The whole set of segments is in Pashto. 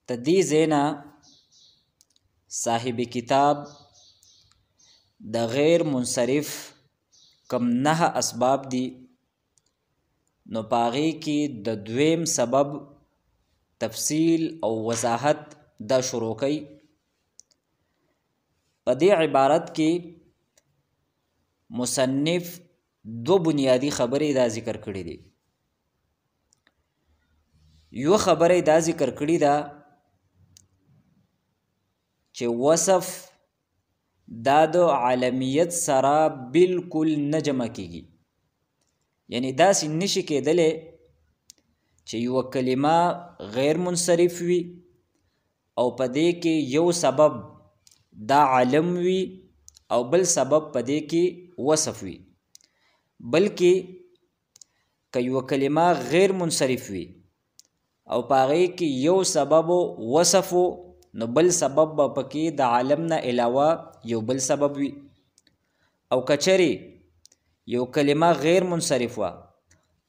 تدی زینا صاحب کتاب د غیر منصرف کم 9 اسباب دی نو پاغي کی د دویم سبب تفصیل او وضاحت دا شروع کئی. په دې عبارت کې مصنف دو بنیادی خبرې دا ذکر کړي دي. یو خبره دا ذکر کړي دا چې وصف دا د عالمیت سره بالکل نه جمع کیږي، یعنی داسې نشي کېدلی چې یو کلمه غیر منصرف وي او په دې کې یو سبب دا علم وي او بل سبب په دې کې وصف وي، بلکې که یو کلمه غیر منصرف وي او په هغې کې یو سبب وصف نو بل سبب به پکې د عالم نه علاوه یو بل سبب وي. او کچرې یو کلمه غیر منصرف وه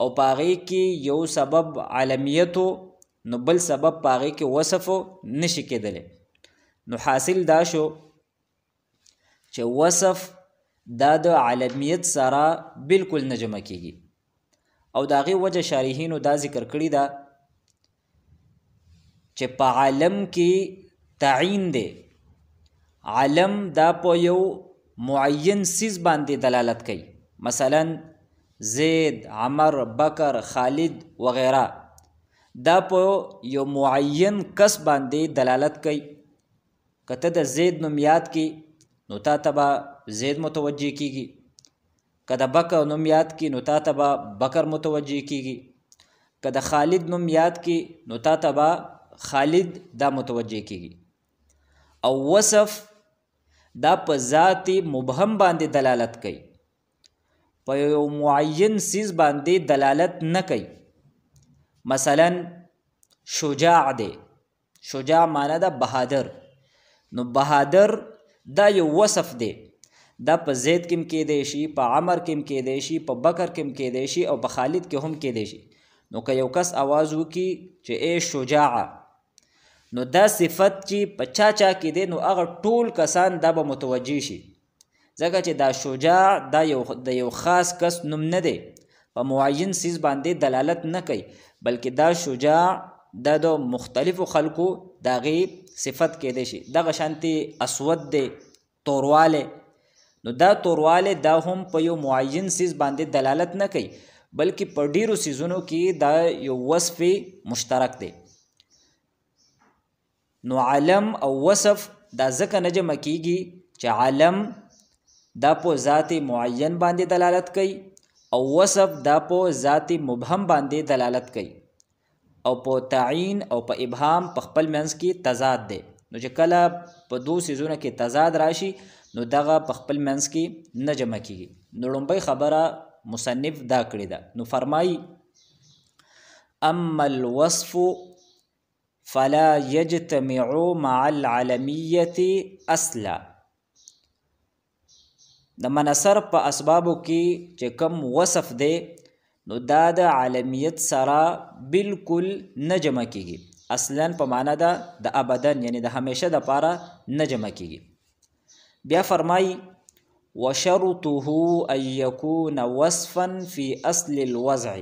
او په هغې کې یو سبب عالمیت نو بل سبب په هغې کې وصف نشي کېدلی. نو حاصل دا شو چې وصف دا د عالمیت سره بالکل نه جمع کېږي. او د هغې وجه شارحینو دا ذکر کړي ده چې په عالم کې تعین دی. عالم دا په یو معین سیز باندې دلالت کوي، مثلا زید، عمر، بکر، خالد وغیرہ دا په یو معین کس باندې دلالت کوي. که ته د زید نوم یاد کی نو تا ته به زید متوجه کیږي، که د بکر نوم یاد کی نو تا ته به بکر متوجه کیږي، که د خالد نوم یاد کی نو تا ته به خالد دا متوجه کیږي. او وصف دا په ذات مبهم باندې دلالت کوي، په یو معین سیز باندې دلالت نه کوي. مثلا شجاع دی، شجاع معنی دا بهادر، نو بهادر دا یو وصف دی، دا په زید کې هم کېدی شي، په عمر کې هم کېدی شي، په بکر کې هم کېدی شي او په خالد کې هم کېدی شي. نو که یو کس آواز وکړي چې ای شجاع، نو دا صفت چې په چا کې دی نو هغه ټول کسان دا به متوجه شي، ځکه چې دا شجاع دا د یو خاص کس نوم نه دی، په معین سیز باندې دلالت نه کوي، بلکې دا شجاع دا د مختلفو خلکو د هغې صفت کېدی شي. دغه شانتې اسود دی، توروالی، نو دا توروالی دا هم په یو معین سیز باندې دلالت نه کوي، بلکې په ډیرو سیزونو کې دا یو وصف مشترک دی. نو علم او وصف دا ځکه نه جمع کیږي چې علم دا په ذات معین باندې دلالت کوي او وصف دا په ذات مبهم باندې دلالت کوي، او په تعین او په ابهام په خپل منځ کې تضاد دی. نو چې کله په دو سیزونو کې تضاد راشي نو دغه په خپل منځ کې نه جمع کیږي. نو لومبۍ خبره مصنف دا کړې ده. نو فرمایي اما الوصف فلا يجتمع مع العالمیت اصلا. د منصر په اسبابو کې چې کم وصف دی نو دا د عالمیت سره بالکل نه جمع کیږي. اصلا په معنا ده د ابدن، یعنی د همیشه د پاره نه جمع کیږي. بیا فرمایي وشرطه ان يكون وصفا في اصل الوضع.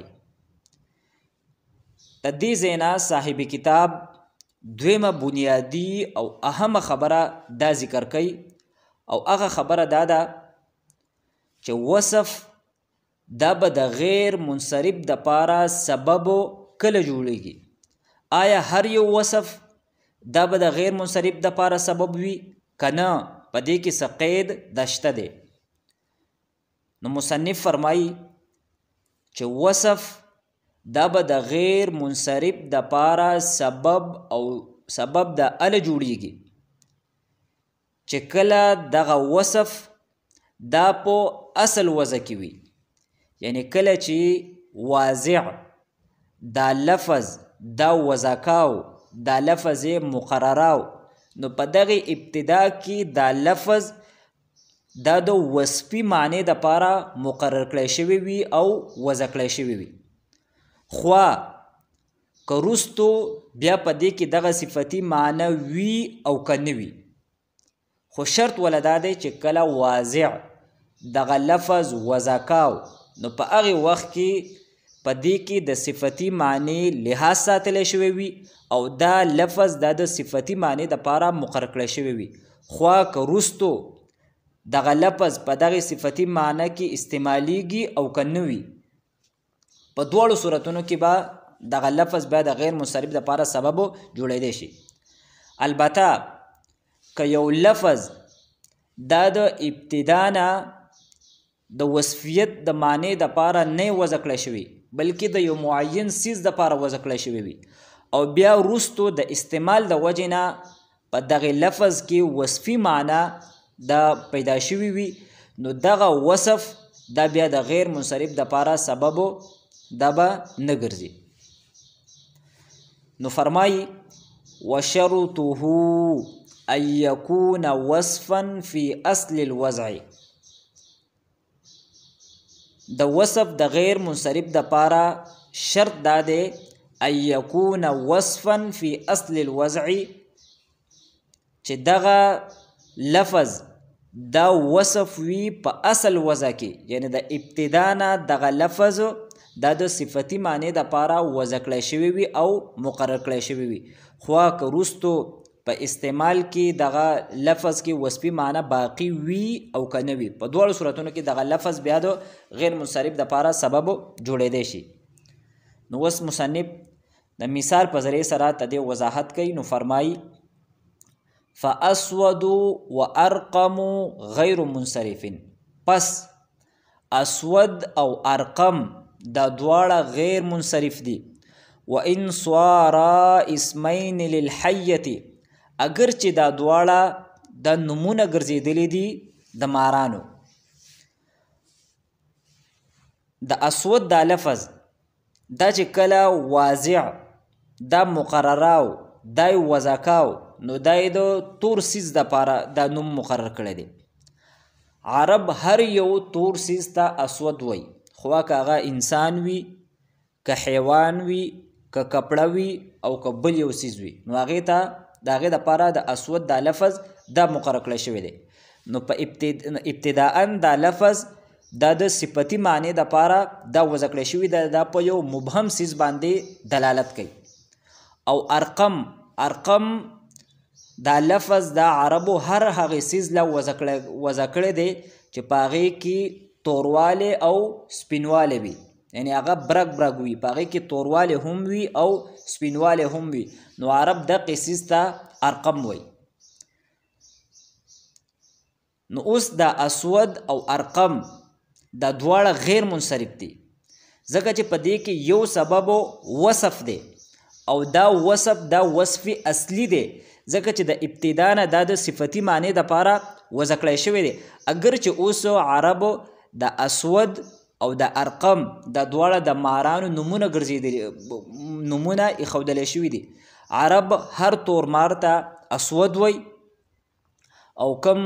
تدې ځاینا صاحب کتاب دویمه بنیادی او اهم خبره دا ذکر کوي، او هغه خبره دا ده چې وصف دا به د غیر منصرف د پاره سبب کله جوړیږي. آیا هر یو وصف دا به د غیر منصرف د پاره سبب وي که نه؟ په دې کې څه قید دا شته دی. نو مصنف فرمایي چې وصف دا به د غیر منصرف د پاره سبب او سبب د اله جوړیږي چې کله دغه وصف دا په اصل وضع کې وي، یعنی کله چې واضع دا لفظ دا وضع کاو، دا لفظ مقرراو، نو په دغه ابتدا کې دا لفظ دا د وصفي معنی د پاره مقرر کړی شوی وي او وضع کړی شوی وي. خو که وروستو بیا په دې کې دغه صفتي معنی وي او که نه وي، خو شرط وله دا دی چې کله واضع دغه لفظ وضع کاو نو په هغې وخت کې په دې کې د صفتي معنی لحاظ ساتلی شوی وي او دا لفظ دا د صفتي معنی دپاره مقرر کړی شوی وي. خو که وروستو دغه لفظ په دغې صفتي معنی کې استعمالیږي او که نه وي، په دواړو صورتونو کې به دغه لفظ بیا د غیر منصرف دپاره سبب جوړیدی شي. البته که یو لفظ دا د ابتدا نه د وصفیت د معنی دپاره نه وضع کړی شوي بلکې د یو معین څیز دپاره وضع کړی شوی وي او بیا وروستو د استعمال د وجې نه په دغې لفظ کې وصفي معنی دا پیدا شوي وي، نو دغه وصف دا بیا د غیر منصرف دپاره سبب دا به نه ګرځي. نو فرمایي وشرطه ان یکون وصفا فی اصل الوضع، د وصف د غیر منصرف دپاره شرط دا دی ان یکون وصفا فی اصل الوضع چې دغه لفظ دا وصف وي په اصل وضع کې، یعنی د ابتدا نه دغه لفظ دا د صفتي معنی دپاره وضع کړی شوی وي او مقرر کړی شوی وي. خو که وروستو په استعمال کې دغه لفظ کې وصفي معنی باقی وي او که نه وي، په دواړو صورتونو کې دغه لفظ بیا د غیر منصرف دپاره سبب جوړیدی شي. نو اوس مصنف د مثال په ذریعې سره ته دې وضاحت کوي. نو فرمایي فاسود و ارقم غیر منصرف، پس اسود او ارقم دا دواړه غیر منصرف دي. و ان صارا اسمین للحیة، اگر چې دا دواړه د نمونه ګرځېدلي دي د مارانو. د اسود دا لفظ دا چې کله واضع دا مقرراو دا یې وضع کاو نو دا یې د تور سیز دپاره دا نوم مقرر کړی دی. عرب هر یو تور سیز ته اسود وی، خو که هغه انسان وي که حیوان وي که کپړه وي او که بل یو سیز وي، نو هغې ته د هغې دپاره د اسود دا لفظ دا مقرر کړی شوی دی. نو په ابتداء دا لفظ دا د صفتي معنی دپاره دا وضع کړی شوي دا په یو مبهم سیز باندې دلالت کوي. او ارقم دا لفظ دا عربو هر هغې سیز له وضع کړی دی چې په هغې کې توروالی او سپینوالی وي، یعنی هغه برګ وي، په هغې کې توروالی هم وي او سپینوالی هم وي، نو عرب دغې سیز ته ارقم وي. نو اوس دا اسود او ارقم دا دواړه غیر منصرف دي ځکه چې په دې کې یو سبب وصف دی او دا وصف دا وصفي اصلي دی ځکه چې د ابتدا نه دا د صفتي معنی دپاره وضع کړی شوی دی. اگر چې اوس عربو د اسود او د ارقم دا دواړه د مارانو نمونه ګرځېدلي نمونه ایښودلی شوي دي. عرب هر تور مار ته اسود وی او کم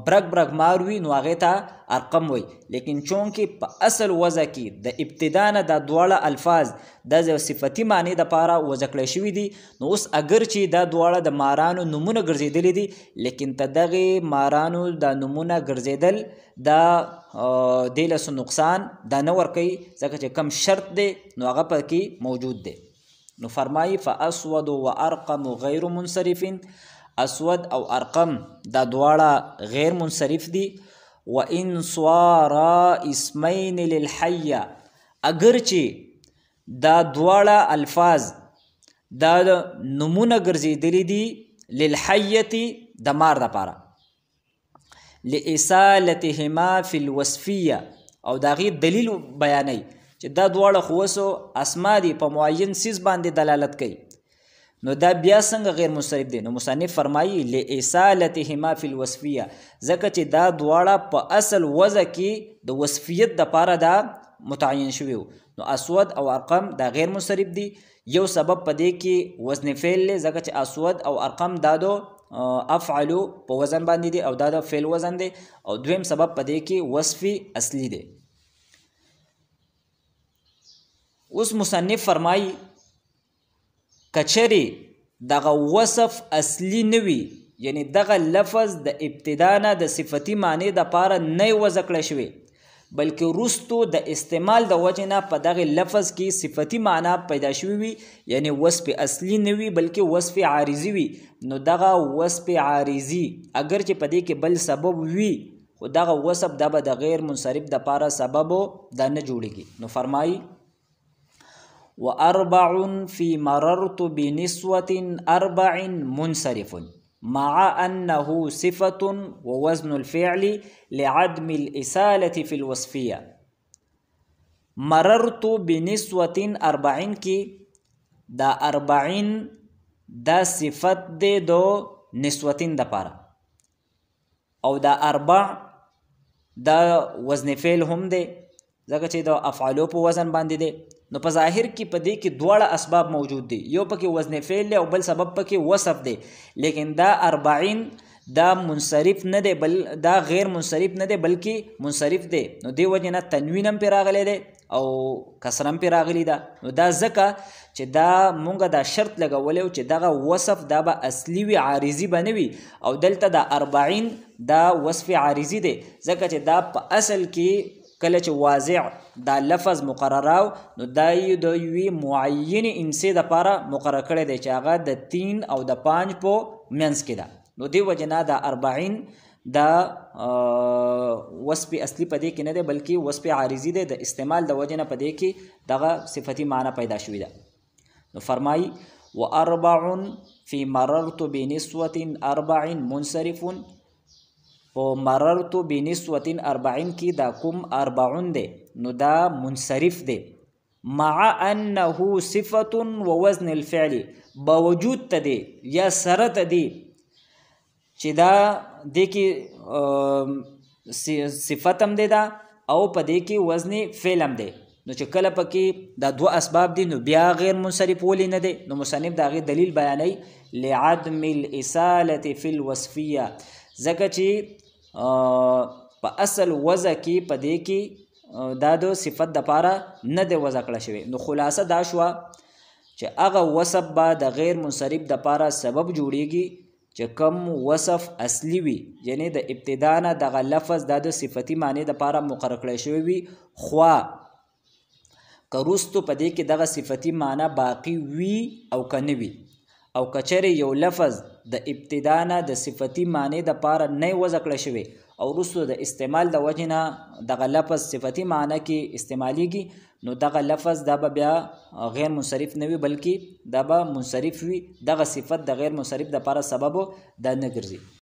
برګ مار وي نو هغې ته ارقم وی، لیکن چونکې په اصل وضع کې د ابتدا نه دا دواړه الفاظ د صفتي معنی دپاره وضع کړی شوي دي، نو اوس اگر چې دا دواړه د مارانو نمونه ګرځېدلي دي لیکن ته دغې مارانو دا نمونه ګرځېدل دا دې له څه نقصان دا نه ورکوي ځکه چې کم شرط دی نو هغه پکې موجود دی. نو فرمایي فاسود و ارقم غیر منصرف، اسود او ارقم دا دواړه غیر منصرف دي. و ان صارا اسمین للحیة، اگر چې دا دواړه الفاظ دا نمونه ګرځېدلي دي للحیة د مار دپاره، لإصالتهما فی الوصفیة، او د هغې دلیل بیانوي چې دا دواړه خو اوس اسما دي په معین څیز باندې دلالت کوي، نو دا بیا څنګه غیر منصرف دی؟ نو مصنف فرمایي لإصالتهما فی الوصفیة، ځکه چې دا دواړه په اصل وضع کې د وصفیت دپاره دا متعین شوي وو. نو اسود او ارقم دا غیر منصرف دي. یو سبب په دې کې وزن فعل دی ځکه چې اسود او ارقم دا دو افعلو په وزن باندې دي او دا د فعل وزن دی، او دویم سبب په دې کې وصفي اصلي دی. اوس مصنف فرمایي کچری دغه وصف اصلي نه وي، یعنی دغه لفظ د ابتدا نه د صفتي معنی دپاره نه وضع کړی شوی، بلکې وروستو د استعمال د وجې نه په دغه لفظ کې صفتي معنا پیدا شوی وي، یعنی وصف اصلي نه وي بلکې وصف عارضي وي. نو دغه وصف عارضي اگر چې په دې کې بل سبب وي، خو دغه وصف دا به د غیر منصرف دپاره سبب دا نه جوړیږي. نو فرمایي واربع فی مررت بنسوة اربع منصرف مع انه صفة ووزن الفعل لعدم الإسالة في الوصفية. مررت بنسوة اربعین کی دا اربعین دا صفت دے دو نسوتین دا پارا، او دا اربع دا وزن فعل هم دے ځکه چې دا افعالو په وزن باندې دی. نو په ظاهر کې په دې کې دواړه اسباب موجود دي، یو پکې وزن فعل دی او بل سبب پکې وصف دی، لیکن دا اربعین دا منصرف نه دی، بل دا غیر منصرف نه دی بلکې منصرف دی. نو دې وجې نه تنوین هم پې راغلی دی او کسره هم پې راغلی ده. نو دا ځکه چې دا مونږ دا شرط لګولی چې دغه وصف دا به اصلي وي، عارضي به نه وي، او دلته دا اربعین دا وصف عارضي دی ځکه چې دا په اصل کې کله چې واضع دا لفظ مقرراو نو دا یې د یوې معینې انسې دپاره مقرر کړی دی چې هغه د 3 او د 5 په منځ کې ده. نو دې وجې نه دا اربعین دا وصف اصلي په دې کې نه دی بلکې وصف عارضي دی، د استعمال د وجې نه په دې کې دغه صفتي معنی پیدا شوې ده. نو فرمایي واربع فی مررت بنسوة اربع منصرف، په مررت بنسوة اربعین کې دا کوم اربعون دی نو دا منصرف دی، مع انه صفة ووزن الفعل، باوجود ته دی یا سره ته دی چې دا دې کې صفت هم دی دا او په دې کې وزن فعل هم دی. نو چې کله پکې دا دوه اسباب دي نو بیا غیر منصرف ولې نه دی؟ نو مصنف د هغې دلیل بیانوي لعدم الإسالة فی الوصفیه، ځکه چې په اصل وضع کې په دې کې دا د صفت دپاره نه دی وضع کړی شوی. نو خلاصه دا شوه چې هغه وصف به د غیر منصرف دپاره سبب جوړیږي چې کم وصف اصلي وي، یعنی د ابتدا نه دغه لفظ دا د صفتي معنی دپاره مقرر کړی شوی وي، خوا که وروستو په دې کې دغه صفتي معنی باقي وي او که نه وي، او کچرې یو لفظ د ابتدا نه د صفتي معنی دپاره نه وضع کړی شوی او وروستو د استعمال د وجې نه دغه لفظ صفتي معنی کې استعمالیږي، نو دغه لفظ دا به بیا غیر منصرف نه وي بلکې دا به منصرف وي، دغه صفت د غیر منصرف دپاره سبب دا نه ګرځي.